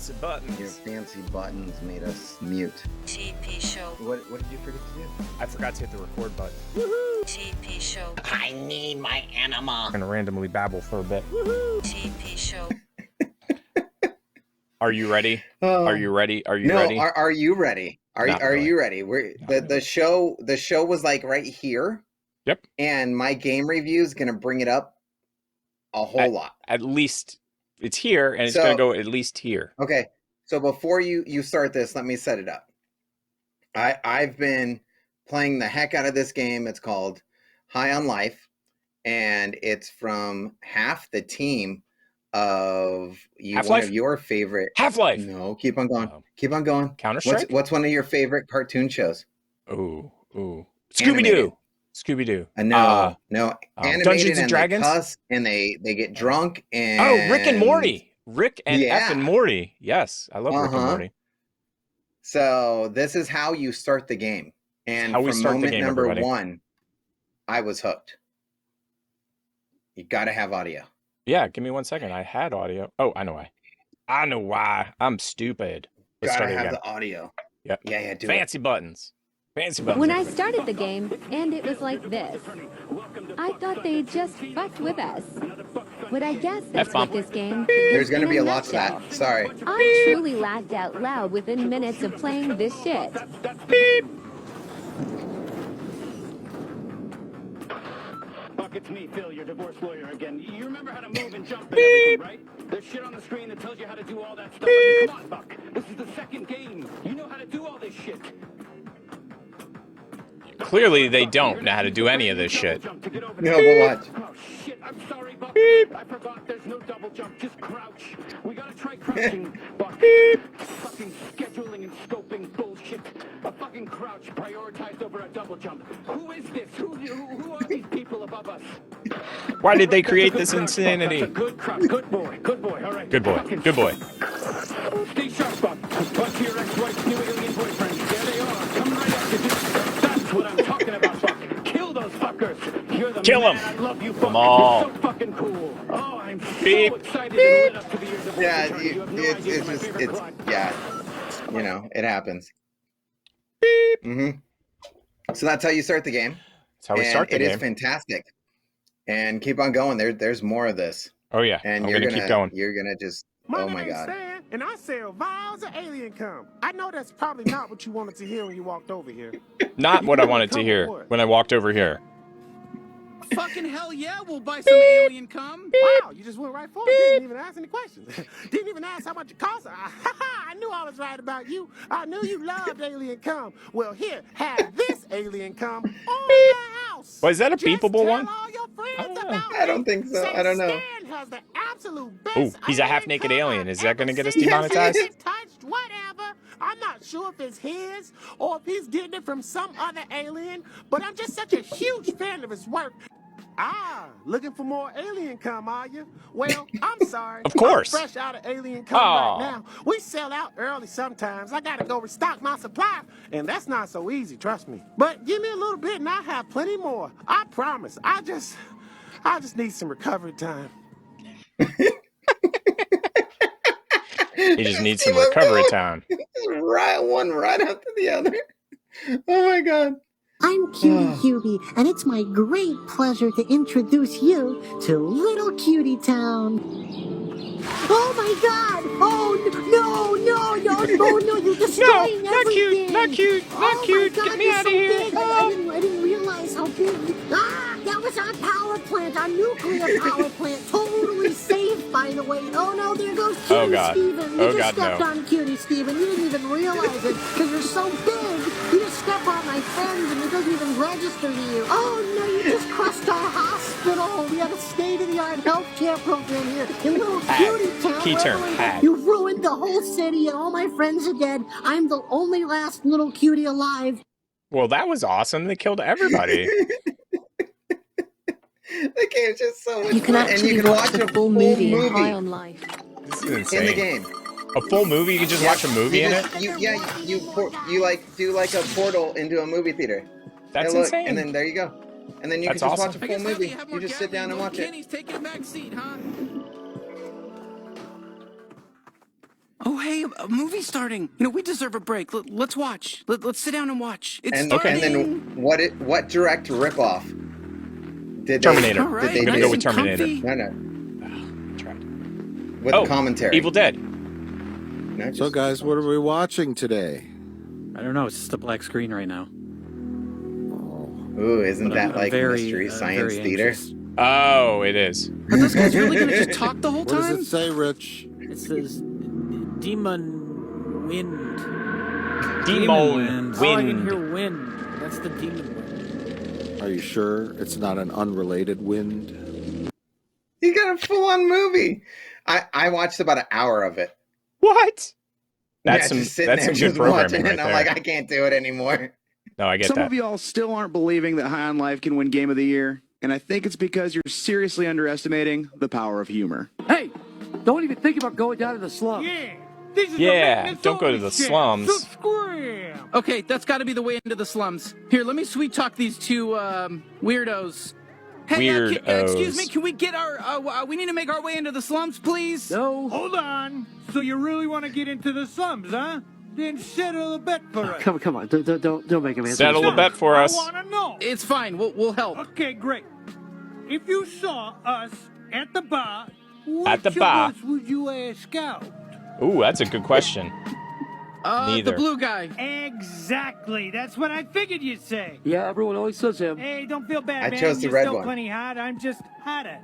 fancy buttons. Your fancy buttons made us mute. TP Show. What did you forget to do? I forgot to hit the record button. TP Show. I need my anima. I'm gonna randomly babble for a bit. TP Show. Are you ready? Are you ready? Are you no, ready? Are you ready? Are really. you ready? The show was like right here. Yep. And my game review is gonna bring it up a whole lot. At least it's here, and it's gonna go at least here. Okay. So before you start this, let me set it up. I've been playing the heck out of this game. It's called High on Life, and it's from half the team of one of your favorite Half-Life. No, keep on going. Keep on going. Counter-Strike. What's one of your favorite cartoon shows? Ooh. Scooby-Doo. Scooby-Doo. No. Animated, Dungeons and Dragons. They cuss and they get drunk and Rick and Morty. Rick and F and Morty. Yes, I love Rick and Morty. So this is how you start the game. And from moment number one, I was hooked. You got to have audio. Yeah, give me 1 second. I had audio. Oh, I know why. I'm stupid. Let's start have again. the audio. Yep. Yeah, do Fancy buttons. Fancy buttons. When I started the game, and it was like this, I thought they just fucked with us. But I guess that's what this game is. There's going to be a lot to that. Sorry. I truly laughed out loud within minutes of playing this shit. Beep. Fuck, it's me, Phil, your divorce lawyer again. You remember how to move and jump and everything, right? There's shit on the screen that tells you how to do all that stuff. I mean, come on, Buck. This is the second game. You know how to do all this shit. Clearly, they don't know how to do any of this shit. No, but watch. Oh, shit. I'm sorry, Buck. Beep. I forgot there's no double jump. Just crouch. We gotta try crouching, Buck. Beep. Fucking scheduling and scoping bullshit. A fucking crouch prioritized over a double jump. Who is this? Who are these people above us? Why did they create this insanity? That's a good crouch. Good boy. Good boy. All right. Good boy. Good boy. Stay sharp, Buck. Talk to your ex-wife's new alien boyfriends. There they are. Come right up. That's what I'm talking about, Buck. Kill those fuckers. You're the Kill man. them. I love you, Buck. Come on. You're so fucking cool. Oh, I'm so excited to live up to the years of Yeah, you know, it happens. Beep. So that's how you start the game. That's how we start the game. It is fantastic. And keep on going. There's more of this. Oh yeah, and I'm you're gonna keep going. You're gonna just oh my god. Stan, and I sell vials of alien cum. I know that's probably not what you wanted to hear when you walked over here. Not what I wanted to hear when I walked over here. Fucking hell yeah, we'll buy some alien cum. Wow, you just went right for it. Didn't even ask any questions. Didn't even ask how much it costs. I knew I was right about you. I knew you loved alien cum. Well, here, have this alien cum on your house. Well, is that a Just beepable one? Tell all your friends about I don't think so. Say I don't know. Stan has the absolute best Oh, he's a half-naked alien. Is that going to get us demonetized? Touched, whatever. I'm not sure if it's his or if he's getting it from some other alien, but I'm just such a huge fan of his work. Looking for more alien cum, are you? Well, I'm sorry. Of course. I'm fresh out of alien cum right now. We sell out early sometimes. I gotta go restock my supply, and that's not so easy, trust me. But give me a little bit and I'll have plenty more. I promise. I just need some recovery time. He just needs some recovery time. One right after the other. Oh my god. I'm Cutie Hubie, and it's my great pleasure to introduce you to Little Cutie Town. Oh my god! Oh no, you're destroying everything! Not cute! Get me out of here! I didn't realize how big. That was our power plant, our nuclear power plant. Totally safe, by the way. Oh no, there goes Cutie Steven. You just stepped on Cutie Steven. You didn't even realize it because you're so big. You just stepped on my friends and it doesn't even register to you. Oh no, you just crushed our hospital. We have a state-of-the-art healthcare program here in Little Cutie Town. Key term, You ruined the whole city and all my friends are dead. I'm the only last little cutie alive. Well, that was awesome. They killed everybody. The game's just so much You can fun. actually watch a full movie in High on Life. This is insane. In the game. A full movie? You can just watch a movie in it? You like do like a portal into a movie theater. That's insane. And then there you go. And then you can just watch a full movie. You just sit down and watch it. Kenny's taking a back seat, huh? Oh, hey, a movie starting. You know, we deserve a break. Let's watch. Let's sit down and watch. It's And starting. then what direct ripoff did Terminator. All right, Did they I'm gonna do? go with Terminator. comfy. No. Tried. With commentary. Evil Dead. No, So, guys, what are we watching today? I don't know. It's just a black screen right now. Ooh, isn't But that I'm like very, Mystery Science very Theater? anxious. Oh, it is. Are those guys really gonna just talk the whole What does time? it say, Rich? It says demon wind. Demon Oh, I can wind. hear wind. That's the demon wind. Are you sure it's not an unrelated wind? You got a full-on movie. I watched about an hour of it. What? That's just sitting that's there some good just watching programming it, right and I'm there. like, I can't do it anymore. No, I get Some that. of y'all still aren't believing that High on Life can win Game of the Year, and I think it's because you're seriously underestimating the power of humor. Hey, don't even think about going down to the slum. Yeah, don't go to the slums. Okay, that's got to be the way into the slums. Here, let me sweet talk these two weirdos. Hey, excuse me, can we get our? We need to make our way into the slums, please. No. Hold on. So you really want to get into the slums, huh? Then settle a bet for us. Come on. Don't make him answer. Settle a bet for us. I want to know. It's fine. We'll help. Okay, great. If you saw us at the bar, At the which bar. of us would you ask out? Ooh, that's a good question. Neither. The blue guy. Exactly. That's what I figured you'd say. Yeah, everyone always says him. Hey, don't feel bad, I man. chose the You're red still one. plenty hot. I'm just hotter.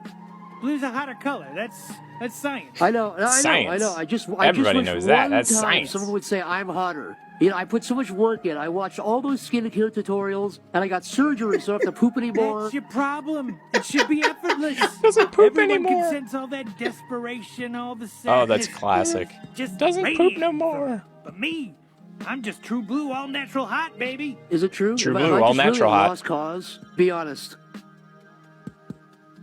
Blue's a hotter color. That's science. I know. Science. I just Everybody wish knows that. one That's time science. someone would say I'm hotter. You know, I put so much work in. I watched all those skincare tutorials, and I got surgery, so I don't have to poop anymore. That's your problem. It should be effortless. Doesn't poop Everyone anymore. can sense all that desperation, all the sadness. Oh, that's classic. Just Doesn't poop radiate no from more. it. But me, I'm just true blue, all natural hot, baby. Is it true? True Am I blue, all just really natural a hot. lost cause? Be honest.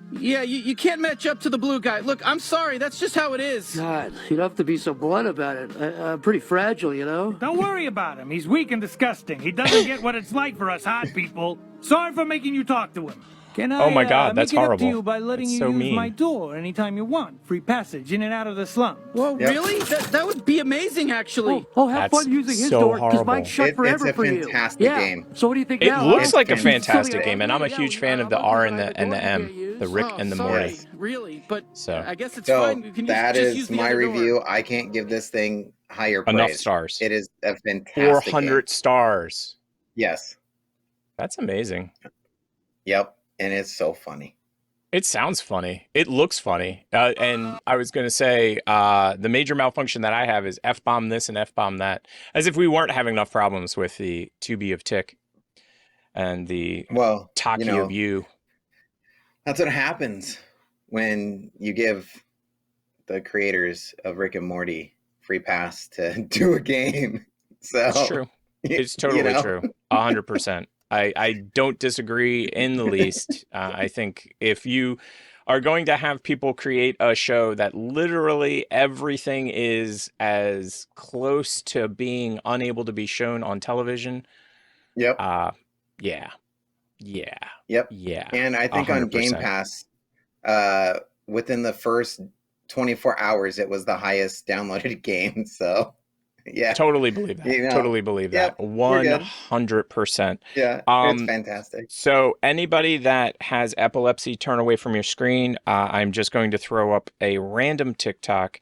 Yeah, you can't match up to the blue guy. Look, I'm sorry. That's just how it is. God, you don't have to be so blunt about it. I'm pretty fragile, you know? Don't worry about him. He's weak and disgusting. He doesn't get what it's like for us hot people. Sorry for making you talk to him. Can I Oh my God, that's make it up horrible. to you by letting That's you so use mean. my door anytime you want? Free passage in and out of the slum. Whoa, Yep. really? That would be amazing, actually. Oh, have That's fun using his so door, because horrible. mine's shut forever It's a for you. fantastic Yeah. game. So what do you think It now? looks huh? like a It's fantastic silly. game, and I'm a Yeah, huge we- fan of the I'm R looking and at the and the door M, you can't use. the Rick and the sorry, Morty. really, but So I guess it's So fine. You can that just is use the my other door. review. I can't give this thing higher praise. Enough stars. It is a fantastic 400 game. stars. Yes. That's amazing. Yep. And it's so funny. It sounds funny. It looks funny. And I was going to say, the major malfunction that I have is F-bomb this and F-bomb that. As if we weren't having enough problems with the 2B of Tick and the Well, Taki you know, of You. that's what happens when you give the creators of Rick and Morty free pass to do a game. So It's true. It's totally true. 100%. I don't disagree in the least. I think if you are going to have people create a show that literally everything is as close to being unable to be shown on television. Yep. Yeah. Yep. Yeah. And I think on Game 100%. Pass, within the first 24 hours, it was the highest downloaded game. So, yeah. Totally believe that. You know, Totally believe yep, that. we're good. 100%. Yeah. It's fantastic. So anybody that has epilepsy, turn away from your screen. I'm just going to throw up a random TikTok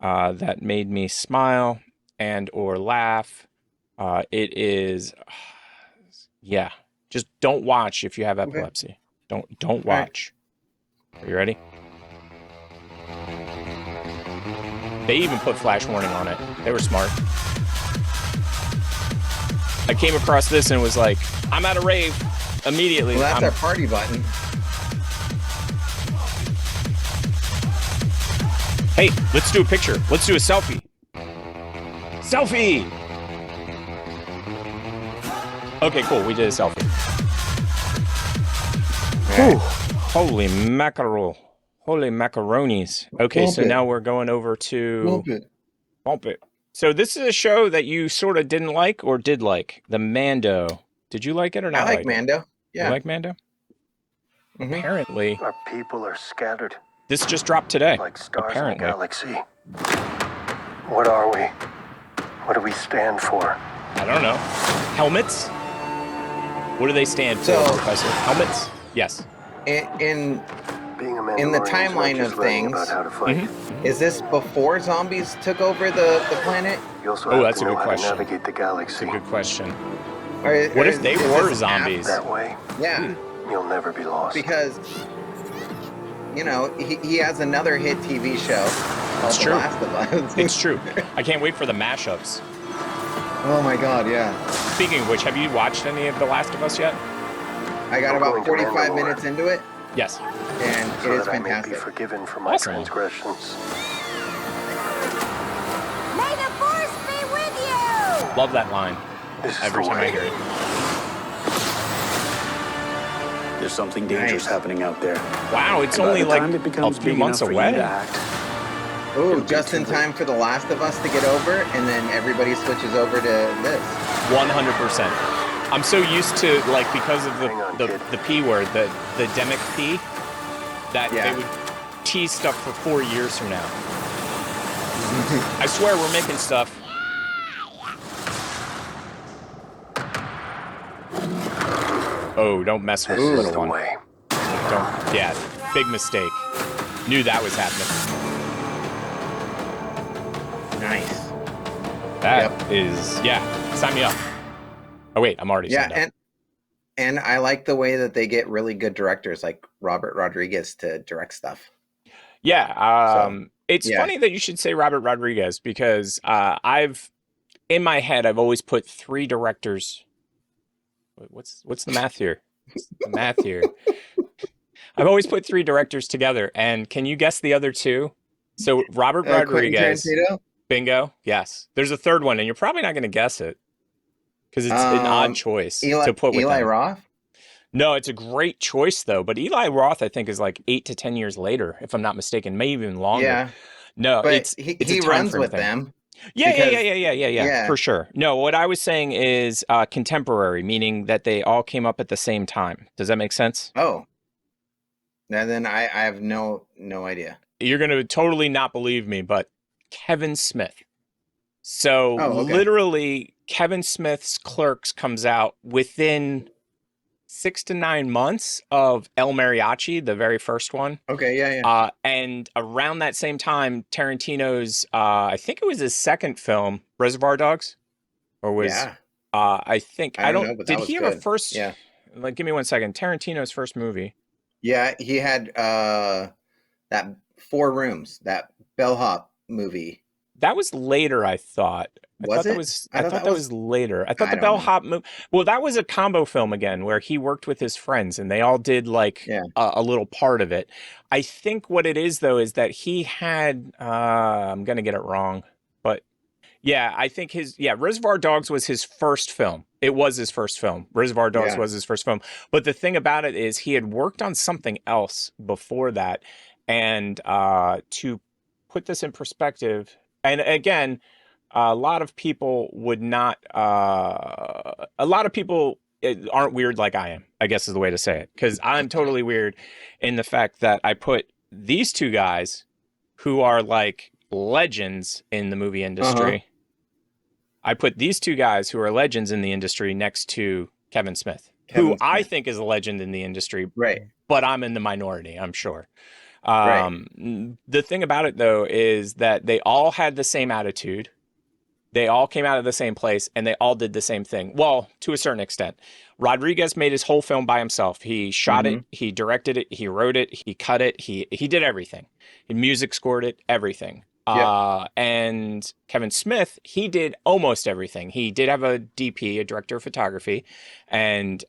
that made me smile and or laugh. It is, yeah. Just don't watch if you have epilepsy. Don't watch. Are you ready? They even put flash warning on it. They were smart. I came across this and was like, I'm at a rave immediately. Well, that's I'm- our party button. Hey, let's do a picture. Let's do a selfie. Selfie! Okay, cool. We did a selfie. Whew. Holy mackerel. Holy macaronis. Okay, Bump so it. now we're going over to... Bump it. Bump it. So this is a show that you sort of didn't like or did like. The Mando. Did you like it or not? I like Mando. Yeah. You like Mando? Mhm. Apparently. Our people are scattered This just dropped today. like stars apparently. in a galaxy. What are we? What do we stand for? I don't know. Helmets? What do they stand for, Professor? Helmets? Yes. In the timeline of things, is this before zombies took over the planet? Oh, that's a good question. Navigate the galaxy. That's a good question. What if they were zombies? That way, yeah, you'll never be lost. Because he has another hit TV show called The Last of Us. It's true. I can't wait for the mashups. Oh my God, yeah. Speaking of which, have you watched any of The Last of Us yet? I got about 45 minutes into it. Yes. And so it is that I may fantastic. be forgiven for my transgressions. May the force be with you! Love that line. Every time I hear it. There's something dangerous happening out there. Wow, it's only like a few months away. Oh, just in time for The Last of Us to get over, and then everybody switches over to this. 100%. I'm so used to, like, because of the P word, the demic P, that they would tease stuff for 4 years from now. I swear we're making stuff. Oh, don't mess with the little one. Don't. Yeah, big mistake. Knew that was happening. Nice. That is, sign me up. Oh wait, I'm already signed up. And I like the way that they get really good directors like Robert Rodriguez to direct stuff. Yeah, it's funny that you should say Robert Rodriguez because in my head I've always put 3 directors. What's the math here? The math here. I've always put 3 directors together, and can you guess the other 2? So Robert Rodriguez, bingo. Yes, there's a third one, and you're probably not going to guess it because it's an odd choice to put with Eli them. Roth. No, it's a great choice though. But Eli Roth, I think, is like 8 to 10 years later, if I'm not mistaken, maybe even longer. Yeah. No, but he runs with them. Yeah, for sure. No, what I was saying is contemporary, meaning that they all came up at the same time. Does that make sense? Oh. Now then I have no idea. You're going to totally not believe me, but Kevin Smith. So literally Kevin Smith's Clerks comes out within 6 to 9 months of El Mariachi, the very first one. Okay, yeah. And around that same time, Tarantino's, I think it was his second film, Reservoir Dogs, or was, I think, I don't know, did he have a first, like, give me 1 second, Tarantino's first movie. Yeah, he had that 4 Rooms, that bellhop movie. That was later, I thought. I thought that was later. I thought the bellhop movie. Well, that was a combo film again, where he worked with his friends, and they all did like a little part of it. I think what it is though is that he had. I'm gonna get it wrong, but yeah, I think Reservoir Dogs was his first film. It was his first film. Reservoir Dogs was his first film. But the thing about it is, he had worked on something else before that, and to put this in perspective. And again, a lot of people would not, a lot of people aren't weird like I am, I guess is the way to say it. Because I'm totally weird in the fact that I put these 2 guys who are like legends in the movie industry. I put these 2 guys who are legends in the industry next to Kevin Smith, who I think is a legend in the industry. Right. But I'm in the minority, I'm sure. The thing about it though is that they all had the same attitude. They all came out of the same place and they all did the same thing. Well, to a certain extent. Rodriguez made his whole film by himself. He shot it, he directed it, he wrote it, he cut it, he did everything. He music scored it, everything. And Kevin Smith, he did almost everything. He did have a DP, a director of photography, and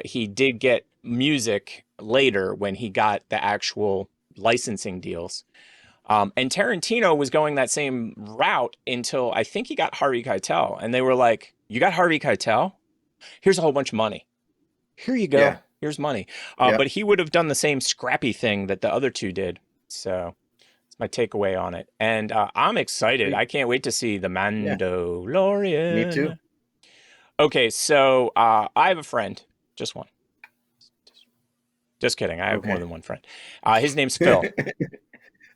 he did get music later when he got the actual licensing deals. And Tarantino was going that same route until I think he got Harvey Keitel, and they were like, "You got Harvey Keitel? Here's a whole bunch of money. Here you go. Here's money." But he would have done the same scrappy thing that the other 2 did. So that's my takeaway on it. And I'm excited. I can't wait to see the Mandalorian. Me too. Okay, so I have a friend, just one. Just kidding. I have more than one friend. His name's Phil.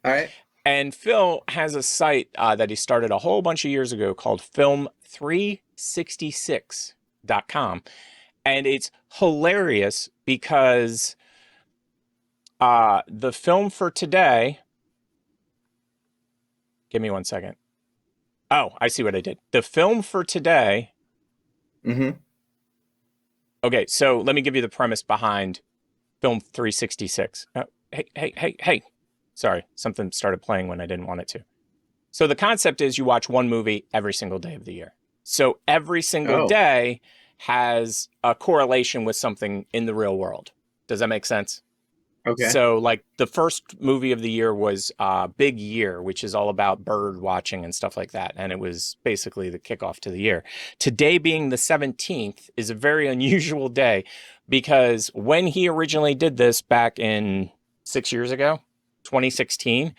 All right. And Phil has a site that he started a whole bunch of years ago called film366.com. And it's hilarious because the film for today, give me 1 second. Oh, I see what I did. The film for today. Mm-hmm. Okay, so let me give you the premise behind Film 366. Hey. Sorry, something started playing when I didn't want it to. So the concept is you watch one movie every single day of the year. So every single day has a correlation with something in the real world. Does that make sense? Okay. So like the first movie of the year was Big Year, which is all about bird watching and stuff like that. And it was basically the kickoff to the year. Today being the 17th is a very unusual day because when he originally did this back in 6 years ago, 2016,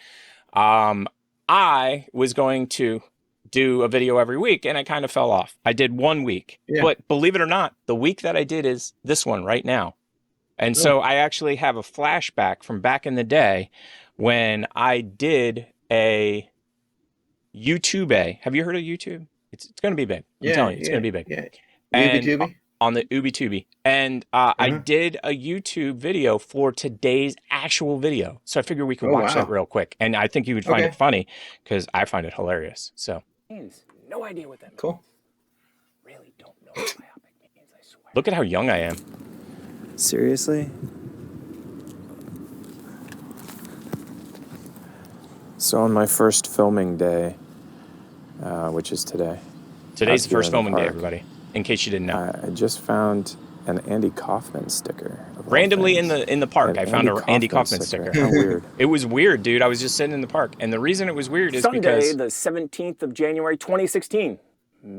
I was going to do a video every week and I kind of fell off. I did 1 week, but believe it or not, the week that I did is this one right now. And so I actually have a flashback from back in the day when I did a YouTube. Have you heard of YouTube? It's going to be big. I'm telling you, it's going to be big. Yeah. And Ubi-Tubi? On the Ubi-Tubi. And I did a YouTube video for today's actual video. So I figured we could watch that real quick. And I think you would find it funny because I find it hilarious. So No idea what that means. Cool. Really don't know what myopic means, I swear. Look at how young I am. Seriously? So on my first filming day, which is today. Today's the first filming day, everybody, in case you didn't know. I just found an Andy Kaufman sticker. Randomly in the park, I found an Andy Kaufman sticker. How weird. It was weird, dude. I was just sitting in the park. And the reason it was weird is Sunday, because the 17th of January, 2016.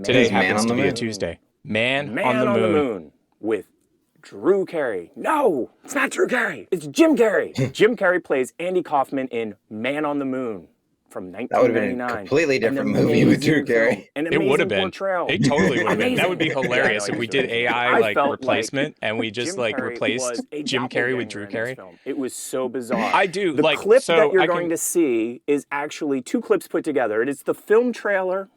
today happens to be a Tuesday. Man on the Moon. With Drew Carey. No, it's not Drew Carey. It's Jim Carrey. Jim Carrey plays Andy Kaufman in Man on the Moon from 1999. That would have been a completely different movie with Drew Carey. It would have been. Portrayal. It totally would have been. That Amazing. would be hilarious if we did AI like replacement and we just like replaced Jim Carrey with Drew Carey. It was so bizarre. I do. The like clip so that you're I going to see is actually two clips put together. It is the film trailer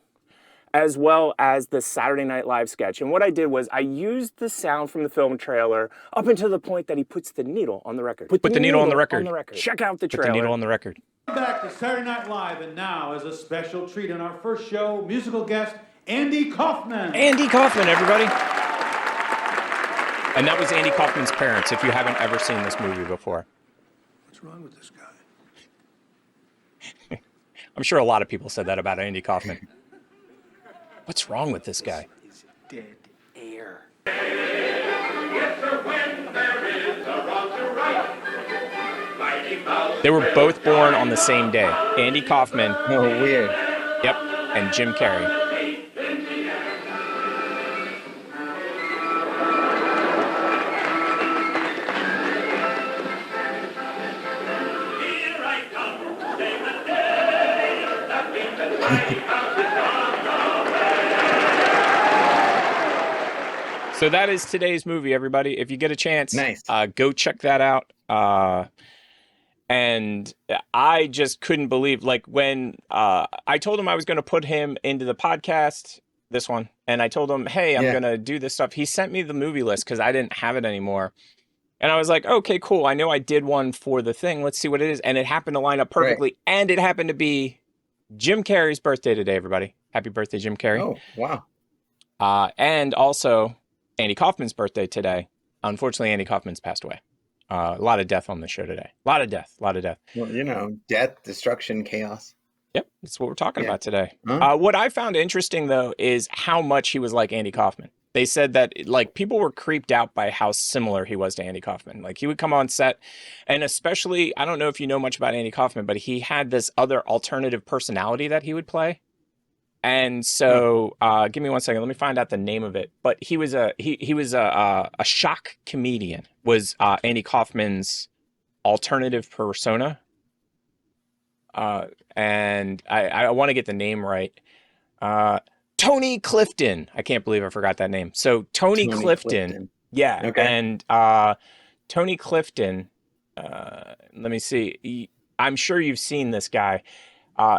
as well as the Saturday Night Live sketch. And what I did was I used the sound from the film trailer up until the point that he puts the needle on the record. Put the needle on the record. Check out the trailer. Put the needle on the record. Back to Saturday Night Live, and now as a special treat on our first show, musical guest Andy Kaufman. Andy Kaufman, everybody. And that was Andy Kaufman's parents, if you haven't ever seen this movie before. What's wrong with this guy? I'm sure a lot of people said that about Andy Kaufman. What's wrong with this guy? He's dead air. They were both born on the same day. Andy Kaufman. Oh, weird. Yep. And Jim Carrey. So that is today's movie, everybody. If you get a chance, go check that out. And I just couldn't believe, like, when I told him I was going to put him into the podcast, this one, and I told him, hey, I'm going to do this stuff. He sent me the movie list because I didn't have it anymore. And I was like, okay, cool. I know I did one for the thing. Let's see what it is. And it happened to line up perfectly. Right. And it happened to be Jim Carrey's birthday today, everybody. Happy birthday, Jim Carrey. Oh, wow. And also Andy Kaufman's birthday today. Unfortunately, Andy Kaufman's passed away. A lot of death on the show today. A lot of death. Well, you know, death, destruction, chaos. Yep, that's what we're talking about today. What I found interesting, though, is how much he was like Andy Kaufman. They said that, like, people were creeped out by how similar he was to Andy Kaufman. Like, he would come on set, and especially, I don't know if you know much about Andy Kaufman, but he had this other alternative personality that he would play. And so, give me 1 second. Let me find out the name of it. But he was a shock comedian. Was Andy Kaufman's alternative persona. And I want to get the name right. Tony Clifton. I can't believe I forgot that name. So Tony Clifton. Yeah. Okay. And Tony Clifton. Let me see. I'm sure you've seen this guy.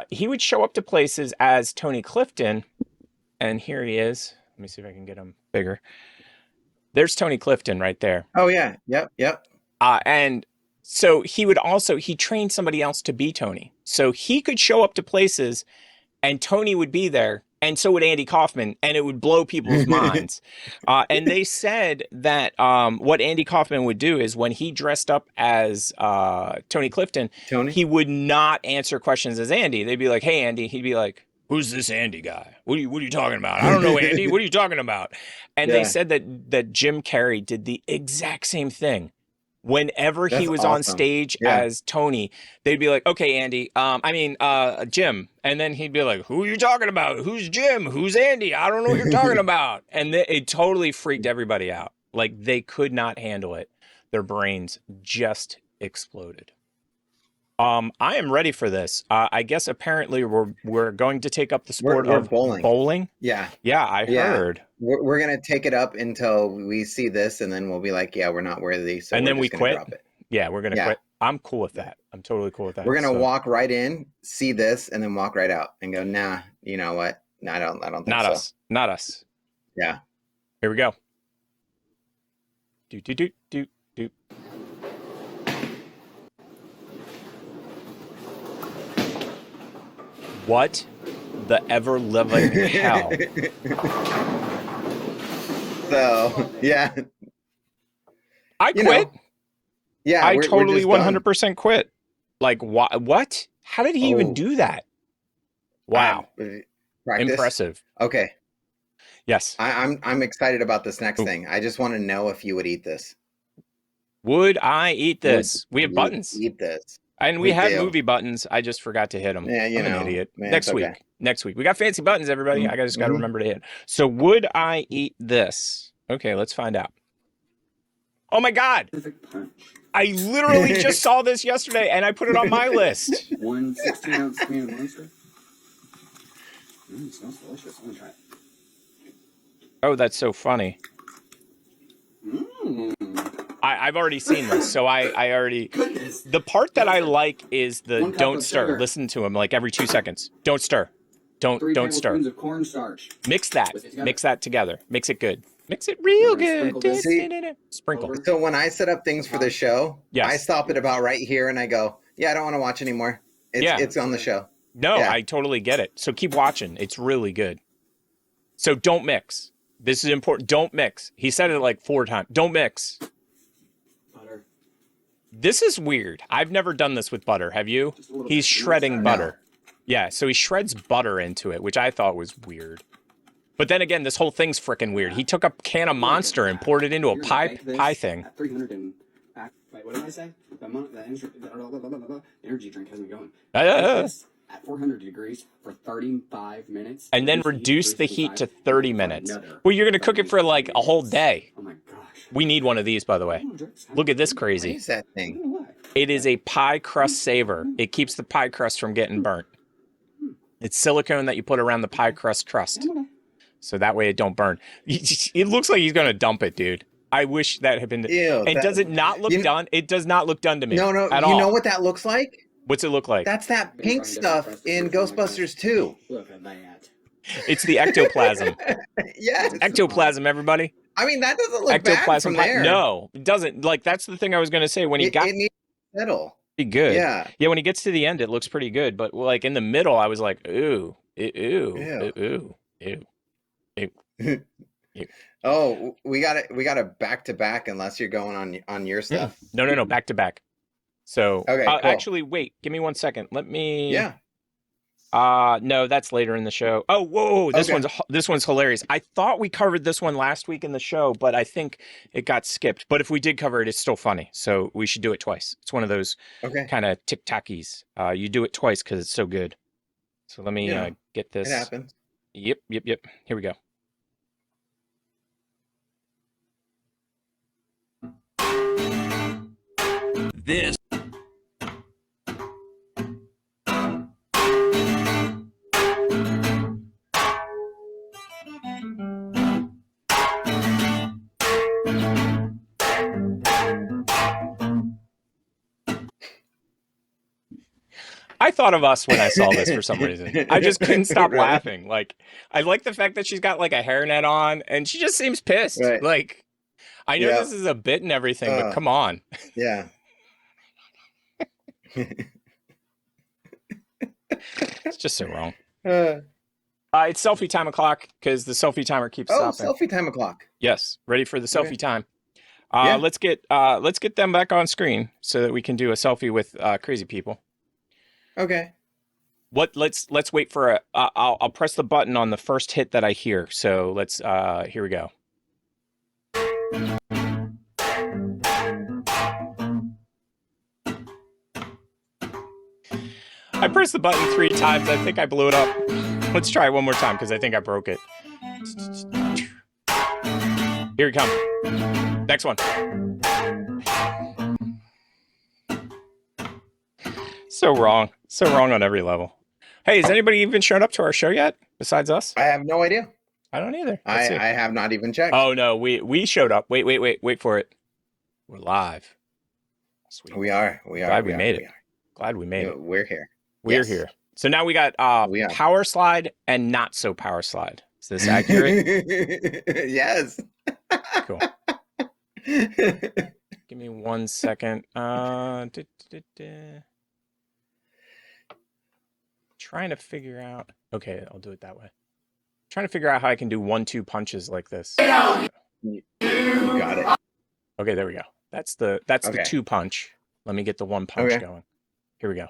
He would show up to places as Tony Clifton, and here he is. Let me see if I can get him bigger. There's Tony Clifton right there. Oh yeah, yep. And so he trained somebody else to be Tony. So he could show up to places and Tony would be there, and so would Andy Kaufman, and it would blow people's minds. And they said that what Andy Kaufman would do is when he dressed up as Tony Clifton, he would not answer questions as Andy. They'd be like, "Hey, Andy." He'd be like, "Who's this Andy guy? What are you talking about? I don't know, Andy. What are you talking about?" And they said that Jim Carrey did the exact same thing. Whenever he was on stage as Tony, they'd be like, "Okay, Andy, Jim." And then he'd be like, "Who are you talking about? Who's Jim? Who's Andy? I don't know what you're talking about." And it totally freaked everybody out. Like, they could not handle it. Their brains just exploded. I am ready for this. I guess apparently we're going to take up the sport of bowling. Yeah. Yeah, I heard. We're going to take it up until we see this, and then we'll be like, yeah, we're not worthy. So and then we quit. Drop it. Yeah, we're going to quit. I'm cool with that. I'm totally cool with that. We're going to walk right in, see this, and then walk right out and go, nah, you know what? No, I don't think not so. us. Not us. Yeah. Here we go. Do. What the ever-living hell? So, yeah. I quit. Yeah, I totally 100% quit. Like, what? How did he even do that? Wow. Impressive. Okay. Yes. I'm excited about this next thing. I just want to know if you would eat this. Would I eat this? We have buttons. Eat this. And we have movie buttons. I just forgot to hit them. Yeah, I'm an idiot. Man, Next week. We got fancy buttons, everybody. I just got to remember to hit. So would I eat this? Okay, let's find out. Oh my God. I literally just saw this yesterday and I put it on my list. 1 16-ounce can of Monster. It smells delicious. I'm going to try it. Oh, that's so funny. I've already seen this, so I already... The part that I like is the don't stir. Sugar. Listen to him like every 2 seconds. Don't stir. Don't stir. Of cornstarch. Mix that. Mix that together. Mix it good. Mix it real good. Sprinkle. So when I set up things for the show, I stop it about right here and I go, yeah, I don't want to watch anymore. It's on the show. No, I totally get it. So keep watching. It's really good. So don't mix. This is important. Don't mix. He said it like 4 times. Don't mix. Butter. This is weird. I've never done this with butter. Have you? He's shredding butter. Yeah, so he shreds butter into it, which I thought was weird. But then again, this whole thing's freaking weird. He took a can of Monster and poured it into a pie thing. At 300 and... Wait, what did I say? The energy drink has me going. At 400 degrees for 35 minutes. And then reduce the heat to 30 minutes. Well, you're going to cook it for like a whole day. Oh my gosh. We need one of these, by the way. Look at this crazy. What is that thing? It is a pie crust saver. It keeps the pie crust from getting burnt. It's silicone that you put around the pie crust. So that way it don't burn. It looks like he's going to dump it, dude. I wish that had been... Ew, and does it not look done? It does not look done to me. No, at all. You know what that looks like? What's it look like? That's that pink stuff in Ghostbusters 2. Look at that. It's the ectoplasm. Yes. Ectoplasm, everybody. I mean, that doesn't look bad from there. No, it doesn't. Like, that's the thing I was going to say. When he got... It needs to settle. Pretty good. Yeah. Yeah, when he gets to the end, it looks pretty good. But, like, in the middle, I was like, ooh. Oh, we got it back to back unless you're going on your stuff. No, back to back. So okay, cool. Actually, wait, give me 1 second. Let me. Yeah. No, that's later in the show. Oh, whoa, this one's hilarious. I thought we covered this one last week in the show, but I think it got skipped. But if we did cover it, it's still funny. So we should do it twice. It's one of those kind of tic-tackies. You do it twice because it's so good. So let me get this. It happens. Yep. Here we go. This. thought of us when I saw this for some reason. I just couldn't stop laughing. Like, I like the fact that she's got like a hairnet on, and she just seems pissed. Right. Like, I know this is a bit and everything, but come on. Yeah. It's just so wrong. It's selfie time o'clock because the selfie timer keeps stopping. Selfie time o'clock. Yes, ready for the selfie time. Yeah. Let's get them back on screen so that we can do a selfie with crazy people. Okay. Let's wait for a. I'll press the button on the first hit that I hear. So let's. Here we go. I pressed the button 3 times. I think I blew it up. Let's try it one more time because I think I broke it. Here we come. Next one. So wrong. So wrong on every level. Hey, has anybody even shown up to our show yet besides us? I have no idea. I don't either. I have not even checked. Oh, no. We showed up. Wait for it. We're live. Sweet. We are. Glad we made it. Glad we made it. We're here. We're here. So now we got power slide and not so power slide. Is this accurate? Yes. Cool. Give me 1 second. Trying to figure out. Okay, I'll do it that way. Trying to figure out how I can do 1-2 punches like this. You got it. Okay, there we go. That's the 2 punch. Let me get the 1 punch going. Here we go.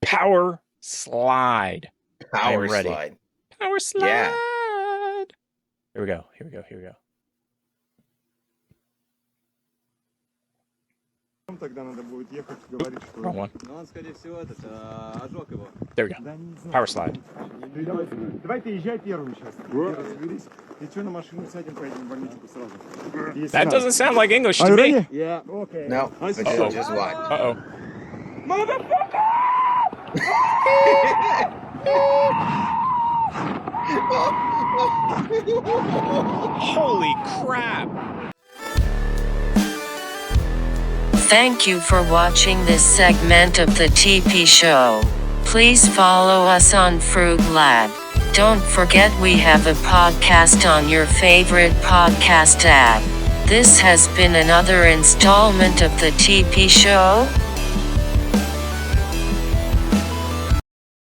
Power slide. Power ready. slide. Power slide. Yeah. Here we go. Wrong one. There we go. Power slide. That doesn't sound like English to me. Yeah. Okay. No. Just what? Uh-oh. Holy crap. Thank you for watching this segment of the TP Show. Please follow us on Fruitlab. Don't forget we have a podcast on your favorite podcast app. This has been another installment of the TP Show.